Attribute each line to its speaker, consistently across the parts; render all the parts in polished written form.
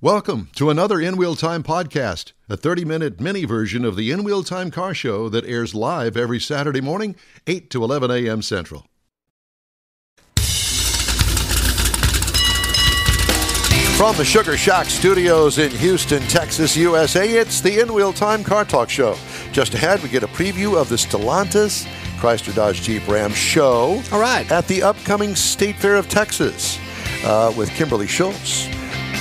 Speaker 1: Welcome to another In Wheel Time podcast, a 30-minute mini version of the In Wheel Time car show that airs live every Saturday morning, 8 to 11 a.m. Central. From the Sugar Shack Studios in Houston, Texas, USA, it's the In Wheel Time Car Talk Show. Just ahead, we get a preview of the Stellantis Chrysler Dodge Jeep Ram show.
Speaker 2: All right.
Speaker 1: At the upcoming State Fair of Texas with Kimberly Schultz.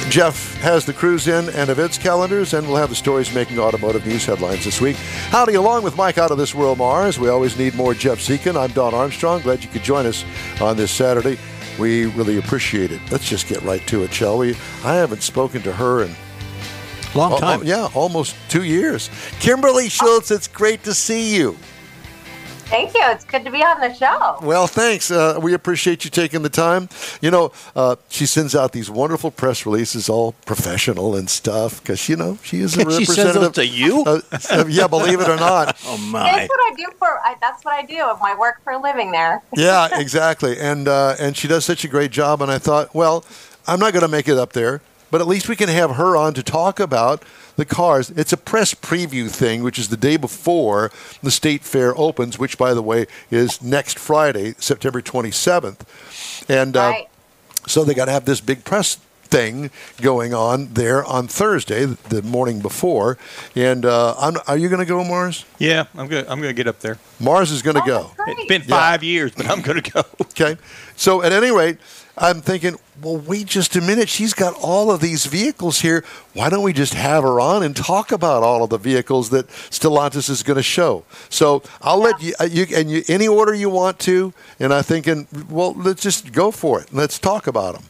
Speaker 1: Jeff has the cruise in and events calendars, and we'll have the stories making automotive news headlines this week. Howdy, along with Mike out of this world, Mars. We always need more Jeff Seekin. I'm Don Armstrong. Glad you could join us on this Saturday. We really appreciate it. Let's just get right to it, shall we? I haven't spoken to her in
Speaker 2: long time.
Speaker 1: Almost 2 years. Kimberly Schultz, it's great to see you.
Speaker 3: Thank you. It's good to be on the show.
Speaker 1: Well, thanks. We appreciate you taking the time. You know, she sends out these wonderful press releases, all professional and stuff, because, you know, she is a representative.
Speaker 2: She sends those to you?
Speaker 1: Yeah, believe it or not.
Speaker 2: Oh, my.
Speaker 3: That's what I do that's what I do. My work for a living there.
Speaker 1: Yeah, exactly. And she does such a great job. And I thought, well, I'm not going to make it up there, but at least we can have her on to talk about the cars. It's a press preview thing, which is the day before the State Fair opens, which, by the way, is next Friday, September 27th. And
Speaker 3: right.
Speaker 1: So they got to have this big press thing going on there on Thursday, the morning before. And are you going to go, Mars?
Speaker 2: Yeah, I'm going to get up there.
Speaker 1: Mars is going to go.
Speaker 2: It's been 5 years, but I'm going to go.
Speaker 1: Okay. So at any rate, I'm thinking, well, wait just a minute. She's got all of these vehicles here. Why don't we just have her on and talk about all of the vehicles that Stellantis is going to show? So I'll let you any order you want to. And I'm thinking, well, let's just go for it. Let's talk about them.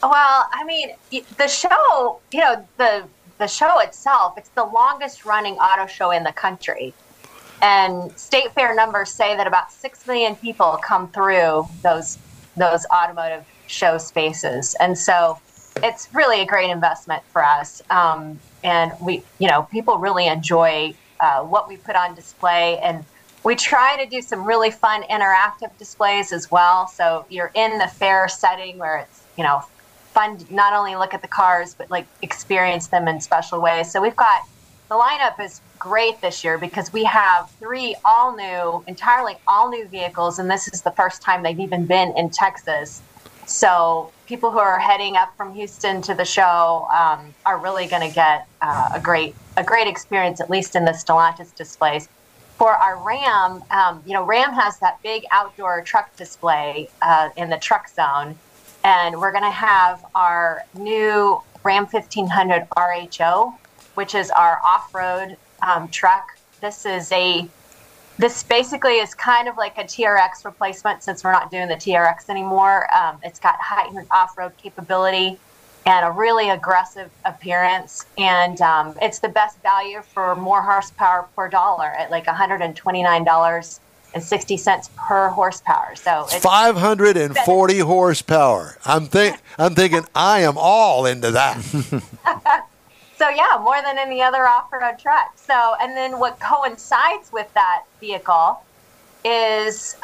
Speaker 3: Well, I mean, the show, the show itself, it's the longest running auto show in the country. And State Fair numbers say that about 6 million people come through those automotive show spaces. And so it's really a great investment for us. And we, people really enjoy what we put on display. And we try to do some really fun interactive displays as well. So you're in the fair setting where it's, fun to not only look at the cars, but like experience them in special ways. So the lineup is great this year because we have 3 entirely all new vehicles, and this is the first time they've even been in Texas. So people who are heading up from Houston to the show are really going to get a great experience, at least in the Stellantis displays. For our Ram, Ram has that big outdoor truck display in the truck zone, and we're going to have our new Ram 1500 RHO, which is our off-road truck. This basically is kind of like a TRX replacement since we're not doing the TRX anymore. It's got heightened off-road capability and a really aggressive appearance. And it's the best value for more horsepower per dollar at like $129.60 per horsepower. So it's
Speaker 1: 540 horsepower. I'm thinking I am all into that.
Speaker 3: So yeah, more than any other off-road truck. So, and then what coincides with that vehicle is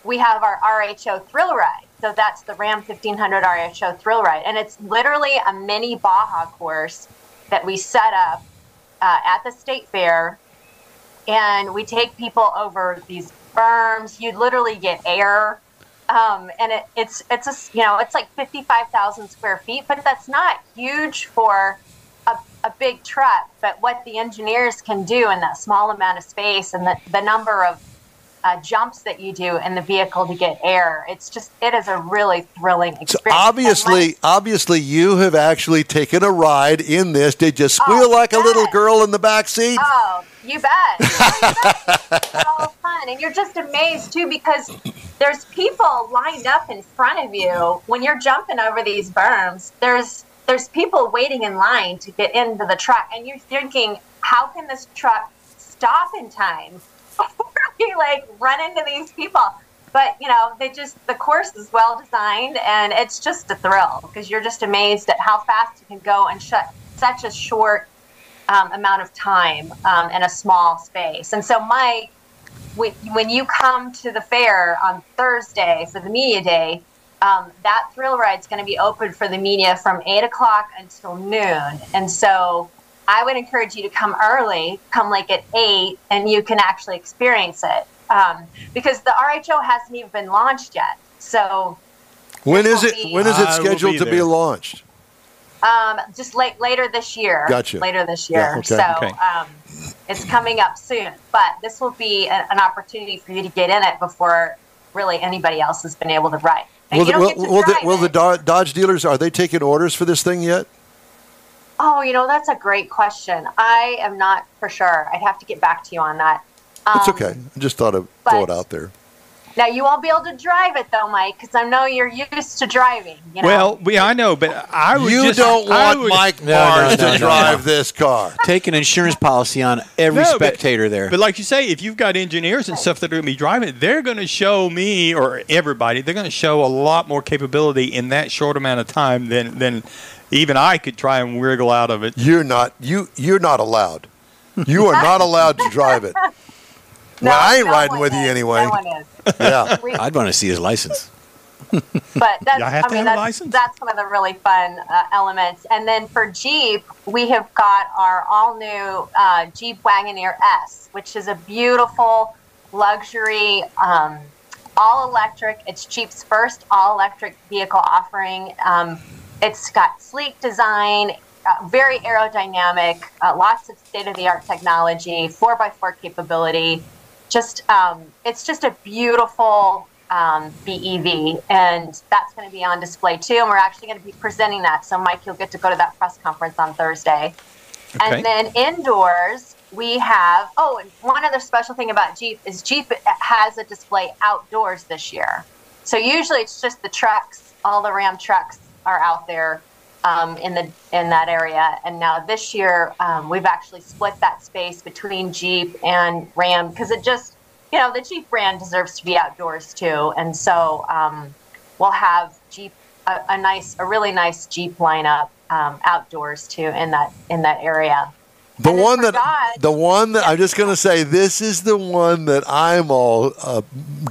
Speaker 3: we have our RHO Thrill Ride. So that's the Ram 1500 RHO Thrill Ride. And it's literally a mini Baja course that we set up at the State Fair. And we take people over these berms. You literally get air. And it's like 55,000 square feet, but that's not huge for a big truck. But what the engineers can do in that small amount of space and the number of jumps that you do in the vehicle to get air, it is a really thrilling experience.
Speaker 1: So obviously you have actually taken a ride in this. Did you squeal like a little girl in the back seat?
Speaker 3: Oh, you bet. It's all fun. And you're just amazed too, because there's people lined up in front of you when you're jumping over these berms. There's people waiting in line to get into the truck, and you're thinking, how can this truck stop in time before we run into these people? But the course is well designed, and it's just a thrill because you're just amazed at how fast you can go in such a short amount of time in a small space. And so, Mike, when you come to the fair on Thursday for the media day, that thrill ride is going to be open for the media from 8 o'clock until noon. And so I would encourage you to come early, come like at 8, and you can actually experience it. Because the RHO hasn't even been launched yet. So
Speaker 1: when is it scheduled to be launched?
Speaker 3: Just later this year.
Speaker 1: Gotcha.
Speaker 3: Later this year.
Speaker 1: Yeah, okay.
Speaker 3: So it's coming up soon. But this will be an opportunity for you to get in it before really anybody else has been able to ride.
Speaker 1: Will the Dodge dealers, are they taking orders for this thing yet?
Speaker 3: Oh, that's a great question. I am not for sure. I'd have to get back to you on that.
Speaker 1: It's okay. I just thought I'd throw it out there.
Speaker 3: Now, you won't be able to drive it, though, Mike, because I know you're used to driving.
Speaker 2: Well, I know, but I would
Speaker 1: don't want Mike Mars to drive this car.
Speaker 4: Take an insurance policy on every spectator there.
Speaker 2: But like you say, if you've got engineers and stuff that are going to be driving it, they're going to show me or everybody, they're going to show a lot more capability in that short amount of time than even I could try and wriggle out of it.
Speaker 1: You're not allowed. You are not allowed to drive it.
Speaker 3: No,
Speaker 1: I ain't riding with you anyway.
Speaker 3: No one is.
Speaker 1: Yeah.
Speaker 4: I'd want to see his license.
Speaker 3: But that's one of the really fun elements. And then for Jeep, we have got our all-new Jeep Wagoneer S, which is a beautiful luxury all-electric. It's Jeep's first all-electric vehicle offering. It's got sleek design, very aerodynamic, lots of state-of-the-art technology, 4x4 capability. It's just a beautiful BEV, and that's going to be on display too. And we're actually going to be presenting that. So, Mike, you'll get to go to that press conference on Thursday. Okay. And then indoors, we have. Oh, and one other special thing about Jeep is Jeep has a display outdoors this year. So usually it's just the trucks. All the Ram trucks are out there in that area, and now this year we've actually split that space between Jeep and Ram because it just, the Jeep brand deserves to be outdoors too, and so we'll have Jeep a really nice Jeep lineup outdoors too in that area.
Speaker 1: The one that I'm just going to say, this is the one that I'm all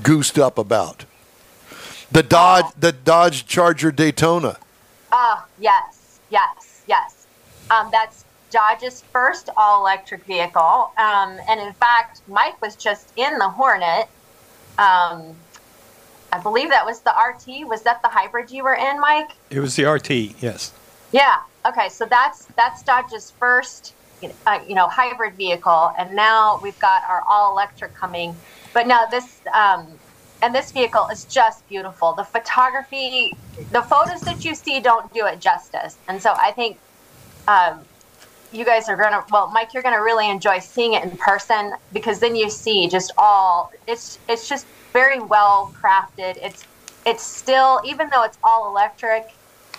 Speaker 1: goosed up about. The Dodge Charger Daytona.
Speaker 3: Yes. That's Dodge's first all-electric vehicle. And in fact, Mike was just in the Hornet. I believe that was the RT. Was that the hybrid you were in, Mike?
Speaker 2: It was the RT, yes.
Speaker 3: Yeah. Okay. So that's Dodge's first, hybrid vehicle. And now we've got our all-electric coming. But now this... and this vehicle is just beautiful. The photography, the photos that you see don't do it justice. And so I think you guys are going to, Mike, you're going to really enjoy seeing it in person because then you see just it's just very well crafted. It's still, even though it's all electric,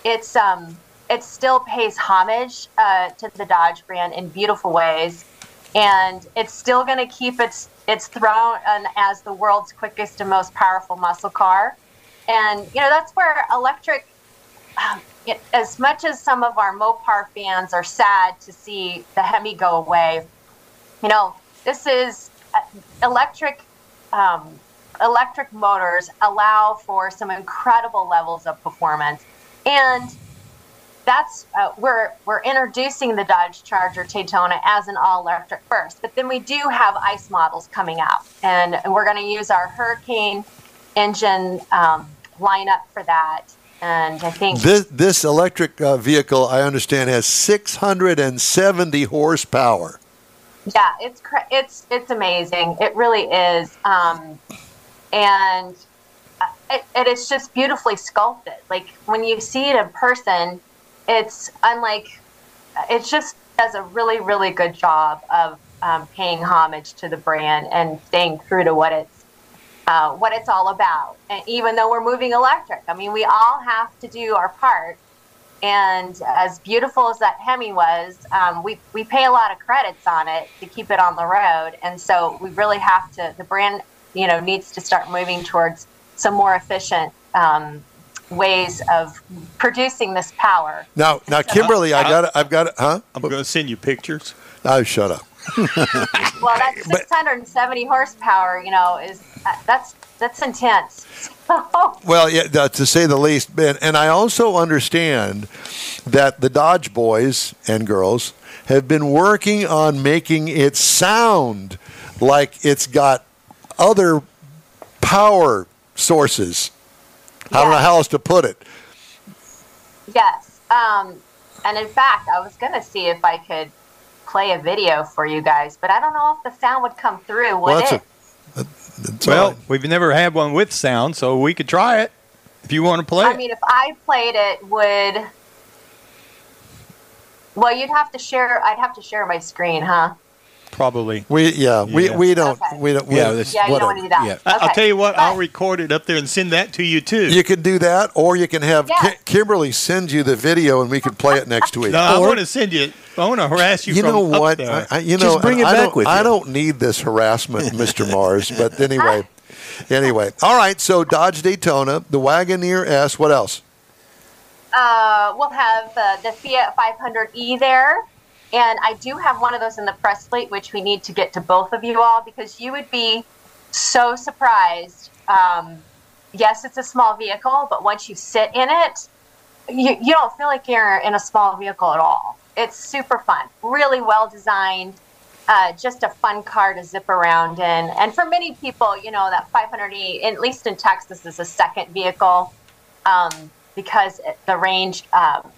Speaker 3: it still pays homage to the Dodge brand in beautiful ways. And it's still going to keep its throne as the world's quickest and most powerful muscle car. And, that's where electric, as much as some of our Mopar fans are sad to see the Hemi go away, this is electric motors allow for some incredible levels of performance. And that's we're introducing the Dodge Charger Daytona as an all-electric first, but then we do have ICE models coming out, and we're going to use our Hurricane engine lineup for that. And I think
Speaker 1: this electric vehicle, I understand, has 670 horsepower.
Speaker 3: Yeah, it's amazing. It really is, and it is just beautifully sculpted. Like when you see it in person. It's it just does a really, really good job of paying homage to the brand and staying true to what it's all about. And even though we're moving electric, we all have to do our part. And as beautiful as that Hemi was, we pay a lot of credits on it to keep it on the road. And so we really have to, the brand, needs to start moving towards some more efficient ways of producing this power.
Speaker 1: Now, Kimberly, I've got it, huh?
Speaker 2: I'm going to send you pictures.
Speaker 1: Oh, shut up.
Speaker 3: Well, that's 670 horsepower, that's That's intense.
Speaker 1: Well, yeah, to say the least. And I also understand that the Dodge boys and girls have been working on making it sound like it's got other power sources. I don't know how else to put it.
Speaker 3: Yes. And in fact, I was going to see if I could play a video for you guys, but I don't know if the sound would come through, would it?
Speaker 2: Well, we've never had one with sound, so we could try it if you want to play it.
Speaker 3: I mean, if I played it, you'd have to share. I'd have to share my screen, huh?
Speaker 2: Probably.
Speaker 1: We don't.
Speaker 3: Okay.
Speaker 1: We don't.
Speaker 3: You don't want to do that.
Speaker 4: Yeah.
Speaker 3: Okay.
Speaker 2: I'll tell you what. I'll record it up there and send that to you too.
Speaker 1: You can do that, or you can have Kimberly send you the video, and we can play it next week.
Speaker 2: No, I want to send you. I want to harass you.
Speaker 1: You
Speaker 2: from
Speaker 1: know what?
Speaker 2: Up there.
Speaker 4: Just bring it back with you.
Speaker 1: I don't need this harassment, Mr. Mars. But anyway. All right. So Dodge Daytona, the Wagoneer S. What else?
Speaker 3: We'll have the Fiat 500e there. And I do have one of those in the press fleet, which we need to get to both of you all, because you would be so surprised. Yes, it's a small vehicle, but once you sit in it, you don't feel like you're in a small vehicle at all. It's super fun, really well designed, just a fun car to zip around in. And for many people, that 500e, at least in Texas, is a second vehicle. Because the range,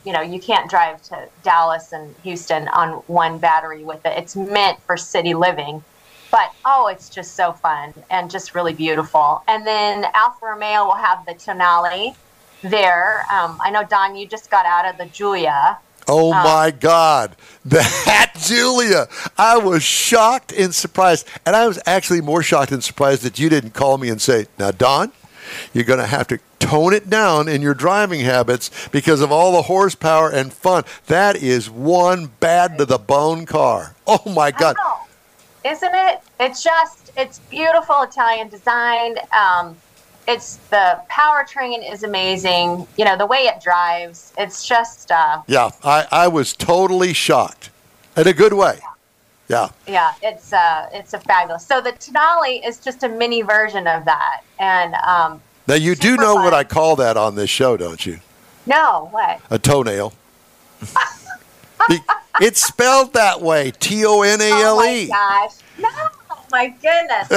Speaker 3: you can't drive to Dallas and Houston on one battery with it. It's meant for city living. But, it's just so fun and just really beautiful. And then Alfa Romeo will have the Tonale there. I know, Don, you just got out of the Giulia.
Speaker 1: Oh, my God. That Giulia. I was shocked and surprised. And I was actually more shocked and surprised that you didn't call me and say, now, Don, you're going to have to tone it down in your driving habits because of all the horsepower and fun. That is one bad to the bone car. Oh, my God.
Speaker 3: I know. Isn't it? It's beautiful Italian design. It's the powertrain is amazing. The way it drives, it's just.
Speaker 1: Yeah, I was totally shocked in a good way. Yeah.
Speaker 3: Yeah, it's a fabulous. So the Tonale is just a mini version of that, and
Speaker 1: now you do know what I call that on this show, don't you?
Speaker 3: No, what?
Speaker 1: A toenail. It's spelled that way, Tonale.
Speaker 3: Oh my gosh! No, my goodness!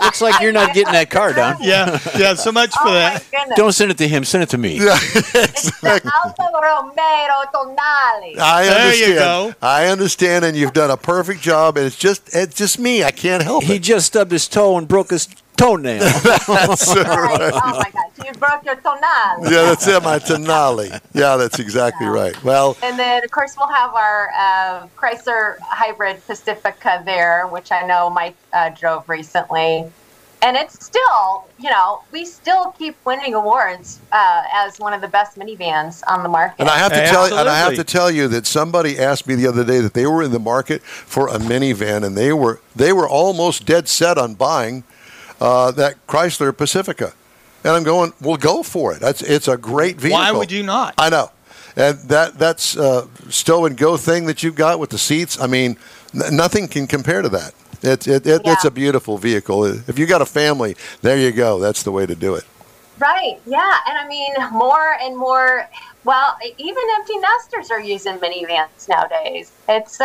Speaker 4: Looks like you're not getting that car, Don.
Speaker 2: Yeah. So much for that.
Speaker 4: Don't send it to him. Send it to me.
Speaker 1: Yeah,
Speaker 3: It's the Alfa Romeo Tonale.
Speaker 1: I understand.
Speaker 2: There you go.
Speaker 1: I understand, and you've done a perfect job. And it's just me. I can't help it.
Speaker 4: He just stubbed his toe and broke his toenail.
Speaker 1: That's
Speaker 3: Right. Oh my gosh! You broke your Tonale.
Speaker 1: Yeah, that's it, my Tonale. Yeah, that's exactly right. Well,
Speaker 3: and then of course we'll have our Chrysler Hybrid Pacifica there, which I know Mike drove recently, and it's still, we still keep winning awards as one of the best minivans on the market.
Speaker 1: and I have to tell you that somebody asked me the other day that they were in the market for a minivan, and they were almost dead set on buying that Chrysler Pacifica. And I'm going, well, go for it. It's a great vehicle.
Speaker 2: Why would you not?
Speaker 1: I know. And that's stow and go thing that you've got with the seats. I mean, nothing can compare to that. It's a beautiful vehicle. If you got a family, there you go. That's the way to do it.
Speaker 3: Right. Yeah. And I mean, more and more. Well, even empty nesters are using minivans nowadays. It's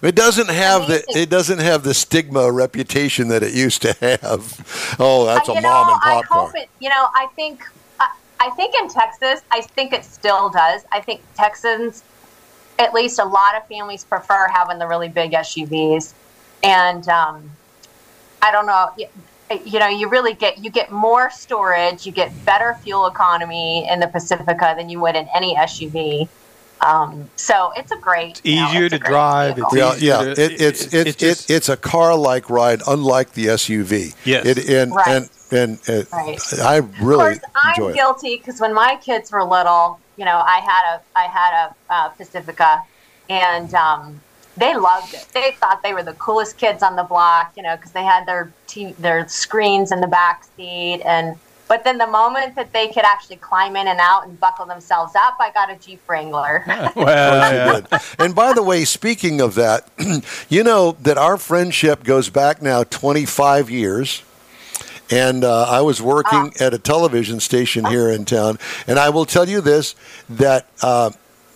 Speaker 1: It doesn't have
Speaker 3: amazing.
Speaker 1: the stigma reputation that it used to have. Oh, that's a mom and pop car.
Speaker 3: I think in Texas, I think it still does. I think Texans, at least a lot of families prefer having the really big SUVs, and I don't know. You really get more storage, you get better fuel economy in the Pacifica than you would in any SUV. So it's a great.
Speaker 2: It's easier to drive.
Speaker 1: It's a car-like ride, unlike the SUV.
Speaker 2: Yes.
Speaker 1: I really
Speaker 3: of course, I'm
Speaker 1: enjoy it.
Speaker 3: guilty because when my kids were little, I had a Pacifica, and they loved it. They thought they were the coolest kids on the block, because they had their screens in the back seat. But then the moment that they could actually climb in and out and buckle themselves up, I got a Jeep Wrangler.
Speaker 2: Well,
Speaker 1: Good. And by the way, speaking of that, you know that our friendship goes back now 25 years. and I was working at a television station here in town. And I will tell you this, that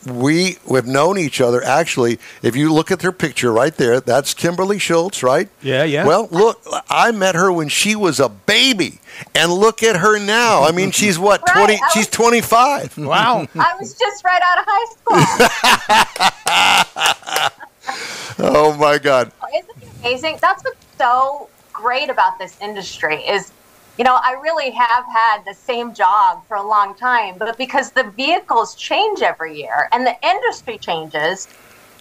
Speaker 1: we've known each other. Actually, if you look at her picture right there, that's Kimberly Schultz, right?
Speaker 2: Yeah.
Speaker 1: Well, look, I met her when she was a baby, and look at her now. I mean, she's what,
Speaker 3: Right,
Speaker 1: 20? She's 25.
Speaker 2: Wow.
Speaker 3: I was just right out of high school.
Speaker 1: Oh my God!
Speaker 3: Isn't it amazing? That's what's so great about this industry is, I really have had the same job for a long time, but because the vehicles change every year and the industry changes,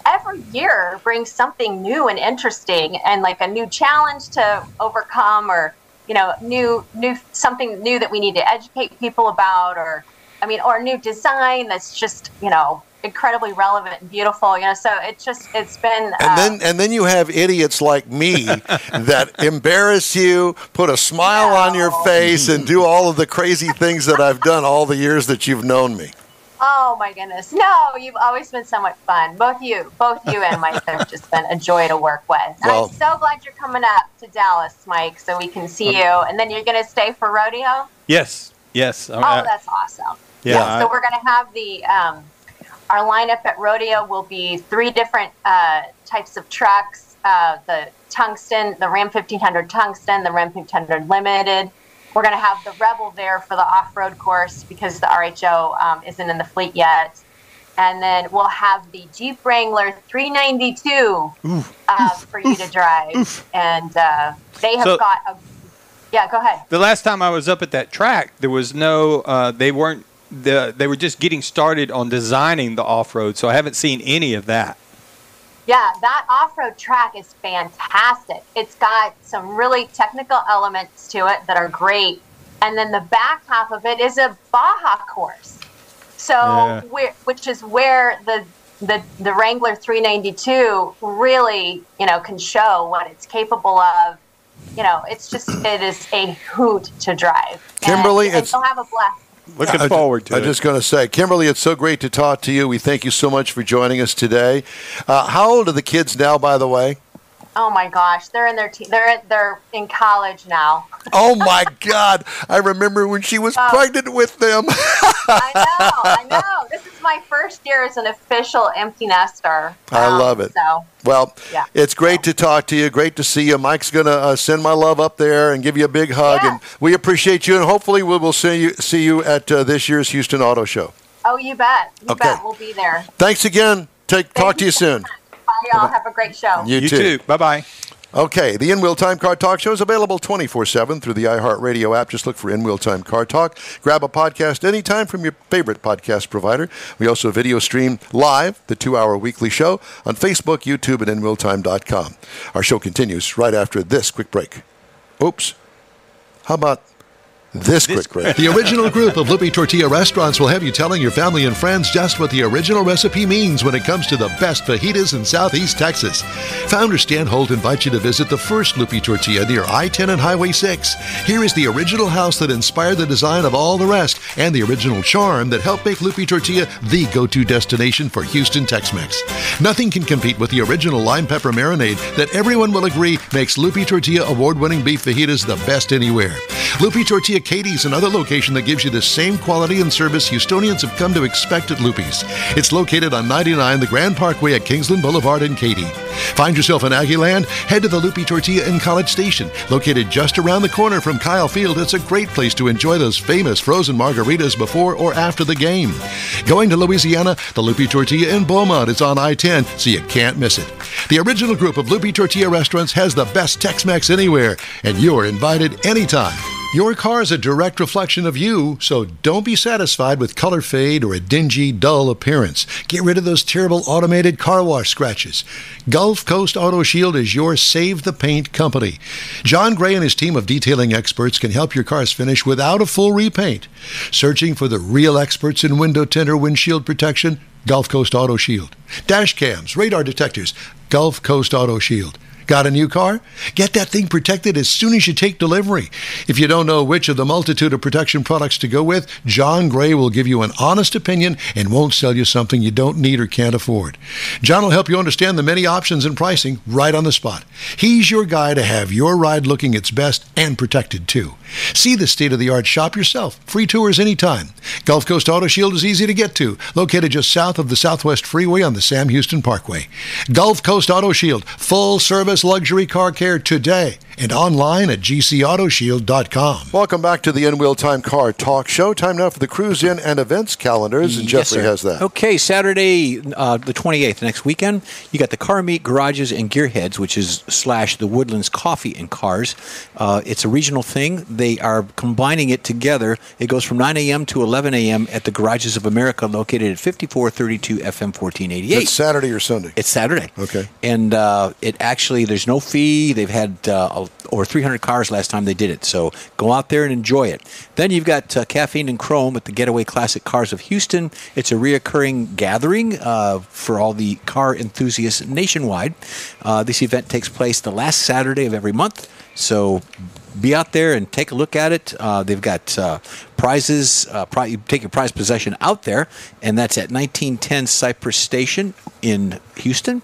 Speaker 3: every year brings something new and interesting and like a new challenge to overcome, or new something new that we need to educate people about, or a new design that's just incredibly relevant and beautiful. So it's been.
Speaker 1: And then you have idiots like me that embarrass you, put a smile on your face, and do all of the crazy things that I've done all the years that you've known me.
Speaker 3: Oh my goodness! No, you've always been so much fun. Both you and Mike have just been a joy to work with. And
Speaker 1: Well,
Speaker 3: I'm so glad you're coming up to Dallas, Mike, so we can see you. And then you're going to stay for rodeo.
Speaker 2: Yes.
Speaker 3: Oh, that's awesome.
Speaker 2: Yeah.
Speaker 3: So we're going to have the our lineup at rodeo will be 3 different types of trucks: the Tungsten, the Ram 1500 Tungsten, the Ram 1500 Limited. We're going to have the Rebel there for the off-road course because the RHO isn't in the fleet yet. And then we'll have the Jeep Wrangler 392 for you to drive. And they have got a... Yeah, go ahead.
Speaker 2: The last time I was up at that track, there was no... they were just getting started on designing the off-road, so I haven't seen any of that.
Speaker 3: Yeah, that off-road track is fantastic. It's got some really technical elements to it that are great. And then the back half of it is a Baja course. So, which is where the Wrangler 392 really, can show what it's capable of. It is a hoot to drive.
Speaker 1: Kimberly,
Speaker 3: and you'll have a blast.
Speaker 2: Looking forward to it.
Speaker 1: I'm just going to say, Kimberly, it's so great to talk to you. We thank you so much for joining us today. How old are the kids now, by the way?
Speaker 3: Oh my gosh, they're in they're in college now.
Speaker 1: Oh my God, I remember when she was pregnant with them.
Speaker 3: I know. This is my first year as an official empty nester.
Speaker 1: I love it.
Speaker 3: So,
Speaker 1: well, it's great to talk to you. Great to see you. Mike's going to send my love up there and give you a big hug.
Speaker 3: Yeah.
Speaker 1: And we appreciate you. And hopefully we will see you at this year's Houston Auto Show.
Speaker 3: Oh, you bet. You
Speaker 1: Okay.
Speaker 3: bet. We'll be there.
Speaker 1: Thanks again. Talk to you
Speaker 3: so
Speaker 1: soon.
Speaker 3: much. Bye, y'all. Have a great show.
Speaker 2: You too. Bye-bye.
Speaker 1: Okay, the In-Wheel Time Car Talk Show is available 24/7 through the iHeartRadio app. Just look for In-Wheel Time Car Talk. Grab a podcast anytime from your favorite podcast provider. We also video stream live the 2-hour weekly show on Facebook, YouTube, and InWheelTime.com. Our show continues right after this quick break. Oops. How about this quick break?
Speaker 5: The original group of Lupi Tortilla restaurants will have you telling your family and friends just what the original recipe means when it comes to the best fajitas in Southeast Texas. Founder Stan Holt invites you to visit the first Lupi Tortilla near I-10 and Highway 6. Here is the original house that inspired the design of all the rest and the original charm that helped make Lupi Tortilla the go-to destination for Houston Tex-Mex. Nothing can compete with the original lime pepper marinade that everyone will agree makes Lupi Tortilla award-winning beef fajitas the best anywhere. Lupi Tortilla Katie's another location that gives you the same quality and service Houstonians have come to expect at Lupi's. It's located on 99 the Grand Parkway at Kingsland Boulevard in Katy. Find yourself in Aggieland? Head to the Lupi Tortilla in College Station. Located just around the corner from Kyle Field, it's a great place to enjoy those famous frozen margaritas before or after the game. Going to Louisiana? The Lupi Tortilla in Beaumont is on I-10, so you can't miss it. The original group of Lupi Tortilla restaurants has the best Tex-Mex anywhere, and you're invited anytime. Your car is a direct reflection of you, so don't be satisfied with color fade or a dingy, dull appearance. Get rid of those terrible automated car wash scratches. Gulf Coast Auto Shield is your Save the Paint company. John Gray and his team of detailing experts can help your cars finish without a full repaint. Searching for the real experts in window tint or windshield protection? Gulf Coast Auto Shield. Dash cams, radar detectors? Gulf Coast Auto Shield. Got a new car? Get that thing protected as soon as you take delivery. If you don't know which of the multitude of protection products to go with, John Gray will give you an honest opinion and won't sell you something you don't need or can't afford. John will help you understand the many options and pricing right on the spot. He's your guy to have your ride looking its best and protected too. See the state-of-the-art shop yourself. Free tours anytime. Gulf Coast Auto Shield is easy to get to, located just south of the Southwest Freeway on the Sam Houston Parkway. Gulf Coast Auto Shield, full-service luxury car care today, and online at gcautoshield.com.
Speaker 1: Welcome back to the In Wheel Time Car Talk Show. Time now for the Cruise In and Events calendars, and Jeffrey has that.
Speaker 4: Okay, Saturday, the 28th, next weekend, you got the Car Meet Garages and Gearheads, which is / the Woodlands Coffee and Cars. It's a regional thing. They are combining it together. It goes from 9 a.m. to 11 a.m. at the Garages of America, located at 5432 FM 1488.
Speaker 1: It's Saturday or Sunday?
Speaker 4: It's Saturday.
Speaker 1: Okay.
Speaker 4: And it actually, there's no fee. They've had over 300 cars last time they did it. So go out there and enjoy it. Then you've got Caffeine and Chrome at the Getaway Classic Cars of Houston. It's a reoccurring gathering for all the car enthusiasts nationwide. This event takes place the last Saturday of every month. So be out there and take a look at it. They've got prizes. You take your prized possession out there, and that's at 1910 Cypress Station in Houston.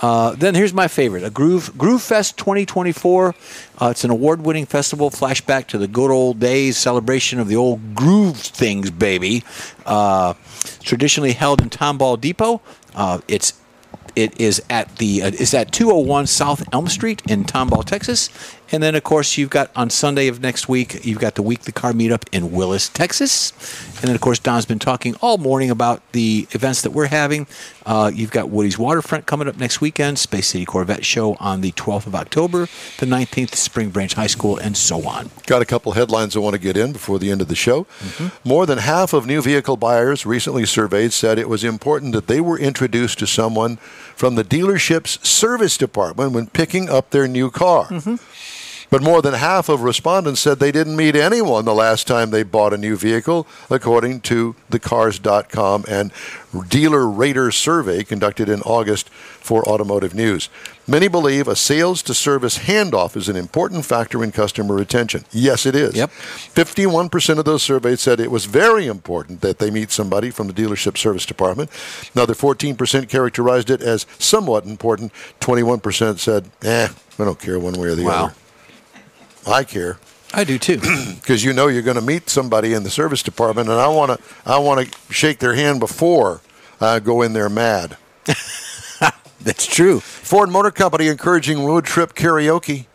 Speaker 4: Then here's my favorite, a Groove Fest 2024. It's an award-winning festival, flashback to the good old days, celebration of the old groove things, baby. Traditionally held in Tomball Depot. It is at 201 South Elm Street in Tomball, Texas. And then, of course, you've got on Sunday of next week, you've got the Weekly Car Meetup in Willis, Texas. And then, of course, Don's been talking all morning about the events that we're having. You've got Woody's Waterfront coming up next weekend, Space City Corvette Show on the 12th of October, the 19th, Spring Branch High School, and so on.
Speaker 1: Got a couple headlines I want to get in before the end of the show. More than half of new vehicle buyers recently surveyed said it was important that they were introduced to someone from the dealership's service department when picking up their new car. But more than half of respondents said they didn't meet anyone the last time they bought a new vehicle, according to the Cars.com and Dealer Rater survey conducted in August for Automotive News. Many believe a sales-to-service handoff is an important factor in customer retention. Yes, it is. 51% of those surveyed said it was very important that they meet somebody from the dealership service department. Another 14% characterized it as somewhat important. 21% said, I don't care one way or the other. I care.
Speaker 4: I do too.
Speaker 1: Because you know you're going to meet somebody in the service department, and I want to shake their hand before I go in there mad.
Speaker 4: That's true.
Speaker 1: Ford Motor Company encouraging road trip karaoke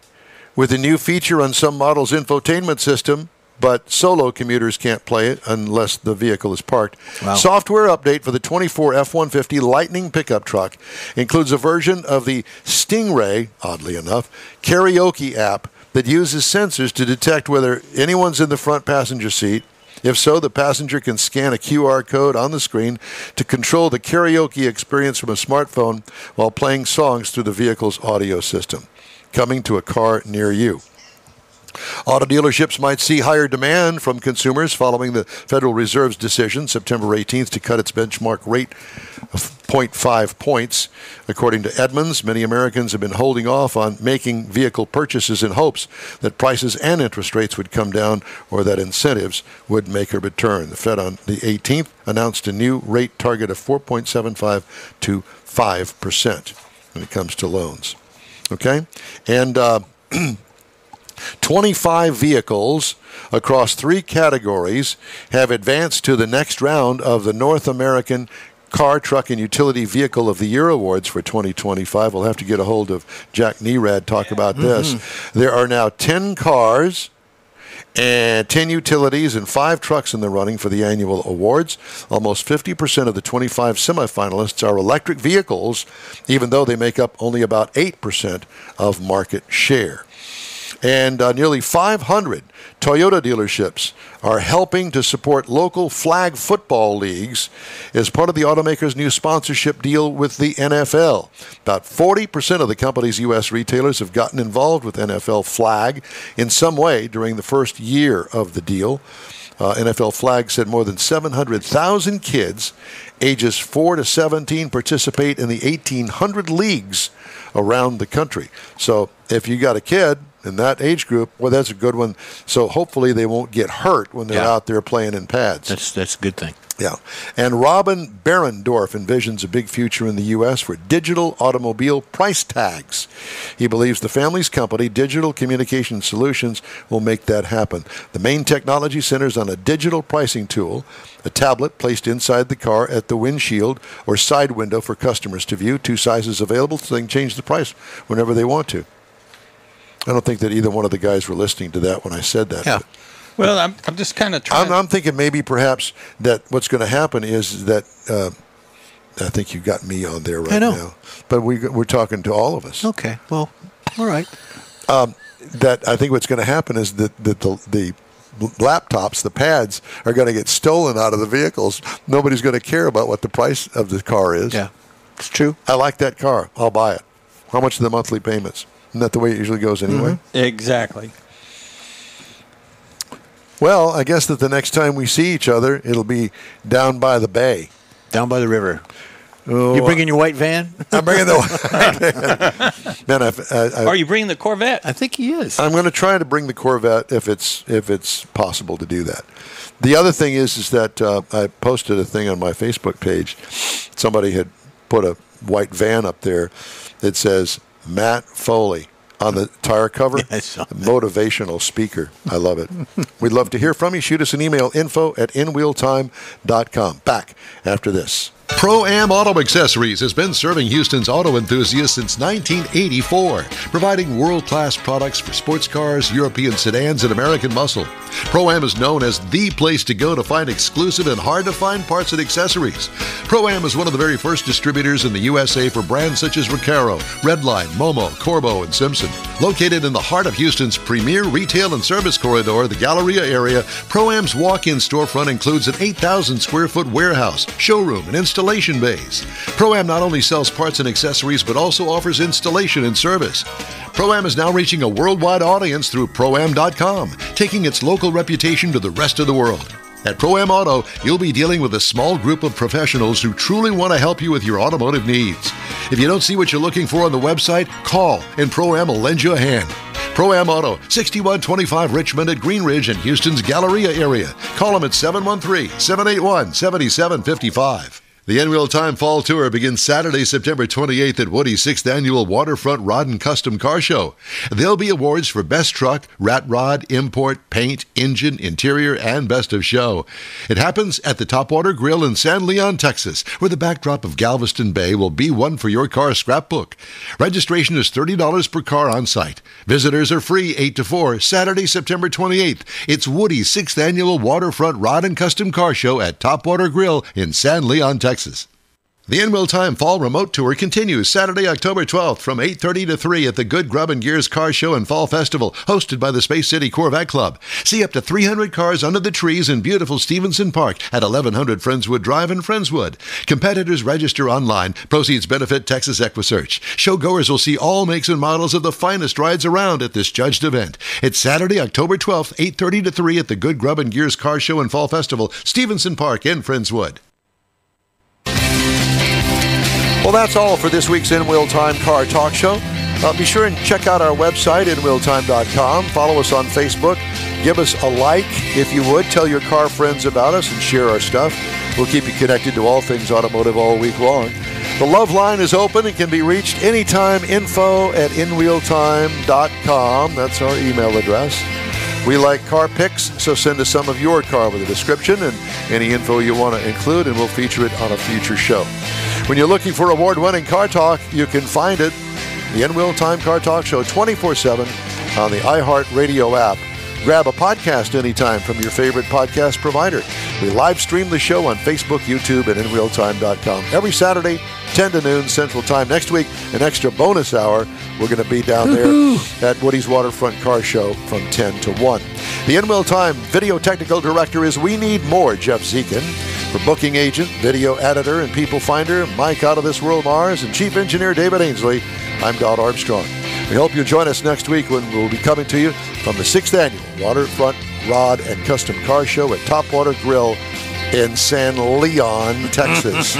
Speaker 1: with a new feature on some models' infotainment system, but solo commuters can't play it unless the vehicle is parked. Software update for the 24 F-150 Lightning pickup truck includes a version of the Stingray, oddly enough, karaoke app that uses sensors to detect whether anyone's in the front passenger seat. If so, the passenger can scan a QR code on the screen to control the karaoke experience from a smartphone while playing songs through the vehicle's audio system. Coming to a car near you. Auto dealerships might see higher demand from consumers following the Federal Reserve's decision September 18th to cut its benchmark rate of 0.5 points. According to Edmunds, many Americans have been holding off on making vehicle purchases in hopes that prices and interest rates would come down or that incentives would make a return. The Fed on the 18th announced a new rate target of 4.75 to 5% when it comes to loans. Okay? And 25 vehicles across 3 categories have advanced to the next round of the North American Car, Truck, and Utility Vehicle of the Year Awards for 2025. We'll have to get a hold of Jack Nerad, talk about this. There are now 10 cars and 10 utilities and 5 trucks in the running for the annual awards. Almost 50% of the 25 semifinalists are electric vehicles, even though they make up only about 8% of market share. And nearly 500 Toyota dealerships are helping to support local flag football leagues as part of the automaker's new sponsorship deal with the NFL. About 40% of the company's U.S. retailers have gotten involved with NFL flag in some way during the first year of the deal. NFL Flag said more than 700,000 kids ages 4 to 17 participate in the 1,800 leagues around the country. So if you got a kid in that age group, well, that's a good one. So hopefully they won't get hurt when they're out there playing in pads.
Speaker 4: That's a good thing.
Speaker 1: Yeah. And Robin Behrendorf envisions a big future in the U.S. for digital automobile price tags. He believes the family's company, Digital Communication Solutions, will make that happen. The main technology centers on a digital pricing tool, a tablet placed inside the car at the windshield or side window for customers to view. 2 sizes available, so they can change the price whenever they want to. I don't think that either one of the guys were listening to that when I said that.
Speaker 4: Yeah.
Speaker 2: Well, I'm just kind of trying.
Speaker 1: I'm thinking maybe perhaps that what's going to happen is that I think you got me on there right now. But we're talking to all of us.
Speaker 4: Okay. Well, all right.
Speaker 1: That I think what's going to happen is that the laptops, the pads, are going to get stolen out of the vehicles. Nobody's going to care about what the price of the car is.
Speaker 4: Yeah, it's true.
Speaker 1: I like that car. I'll buy it. How much are the monthly payments? Isn't that the way it usually goes anyway?
Speaker 2: Mm-hmm. Exactly.
Speaker 1: Well, I guess that the next time we see each other, it'll be down by the bay.
Speaker 4: Down by the river.
Speaker 1: Oh,
Speaker 4: you bringing your white van?
Speaker 1: I'm bringing the white van. Man,
Speaker 2: are you bringing the Corvette?
Speaker 4: I think he is.
Speaker 1: I'm going to try to bring the Corvette if it's possible to do that. The other thing is that I posted a thing on my Facebook page. Somebody had put a white van up there that says Matt Foley on the tire cover.
Speaker 4: Yeah, I saw that.
Speaker 1: Motivational speaker. I love it. We'd love to hear from you. Shoot us an email, info@inwheeltime.com. Back after this.
Speaker 5: Pro-Am Auto Accessories has been serving Houston's auto enthusiasts since 1984, providing world-class products for sports cars, European sedans, and American muscle. Pro-Am is known as the place to go to find exclusive and hard-to-find parts and accessories. Pro-Am is one of the very first distributors in the USA for brands such as Recaro, Redline, Momo, Corbo, and Simpson. Located in the heart of Houston's premier retail and service corridor, the Galleria area, Pro-Am's walk-in storefront includes an 8,000-square-foot warehouse, showroom, and installation bays. Pro-Am not only sells parts and accessories, but also offers installation and service. Pro-Am is now reaching a worldwide audience through Pro-Am.com, taking its local reputation to the rest of the world. At Pro-Am Auto, you'll be dealing with a small group of professionals who truly want to help you with your automotive needs. If you don't see what you're looking for on the website, call and Pro-Am will lend you a hand. Pro-Am Auto, 6125 Richmond at Green Ridge in Houston's Galleria area. Call them at 713-781-7755. The N-Wheel Time Fall Tour begins Saturday, September 28th at Woody's 6th Annual Waterfront Rod and Custom Car Show. There'll be awards for Best Truck, Rat Rod, Import, Paint, Engine, Interior, and Best of Show. It happens at the Topwater Grill in San Leon, Texas, where the backdrop of Galveston Bay will be one for your car scrapbook. Registration is $30 per car on site. Visitors are free 8 to 4, Saturday, September 28th. It's Woody's 6th Annual Waterfront Rod and Custom Car Show at Topwater Grill in San Leon, Texas. The N-Wheel Time Fall Remote Tour continues Saturday, October 12th from 8:30 to 3 at the Good Grub and Gears Car Show and Fall Festival, hosted by the Space City Corvette Club. See up to 300 cars under the trees in beautiful Stevenson Park at 1100 Friendswood Drive in Friendswood. Competitors register online. Proceeds benefit Texas Equisearch. Showgoers will see all makes and models of the finest rides around at this judged event. It's Saturday, October 12th, 8:30 to 3 at the Good Grub and Gears Car Show and Fall Festival, Stevenson Park in Friendswood.
Speaker 1: Well, that's all for this week's In-Wheel Time Car Talk Show. Be sure and check out our website, inwheeltime.com. Follow us on Facebook. Give us a like, if you would. Tell your car friends about us and share our stuff. We'll keep you connected to all things automotive all week long. The Love Line is open and can be reached anytime. info@inwheeltime.com. That's our email address. We like car pics, so send us some of your car with a description and any info you want to include, and we'll feature it on a future show. When you're looking for award-winning car talk, you can find it, the N-Wheel Time Car Talk Show, 24/7 on the iHeartRadio app. Grab a podcast anytime from your favorite podcast provider. We live stream the show on Facebook, YouTube, and inwheeltime.com every Saturday, 10 to noon Central Time. Next week, an extra bonus hour. We're going to be down there at Woody's Waterfront Car Show from 10 to 1. The N-Wheel Time video technical director is We Need More, Jeff Zekin. For booking agent, video editor, and people finder, Mike Out of This World Mars, and chief engineer David Ainsley, I'm Don Armstrong. We hope you'll join us next week when we'll be coming to you from the 6th Annual Waterfront Rod and Custom Car Show at Topwater Grill in San Leon, Texas.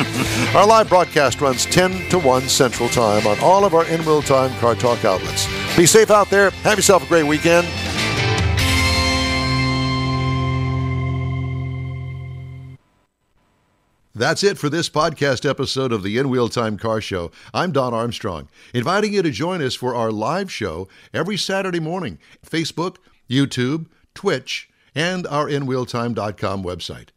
Speaker 1: Our live broadcast runs 10 to 1 Central Time on all of our In Real Time Car Talk outlets. Be safe out there. Have yourself a great weekend.
Speaker 5: That's it for this podcast episode of the In Wheel Time Car Show. I'm Don Armstrong, inviting you to join us for our live show every Saturday morning, Facebook, YouTube, Twitch, and our InWheelTime.com website.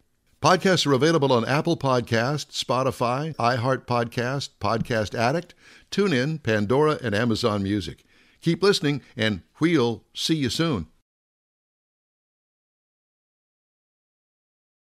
Speaker 5: Podcasts are available on Apple Podcasts, Spotify, iHeart Podcast, Podcast Addict, TuneIn, Pandora, and Amazon Music. Keep listening, and we'll see you soon.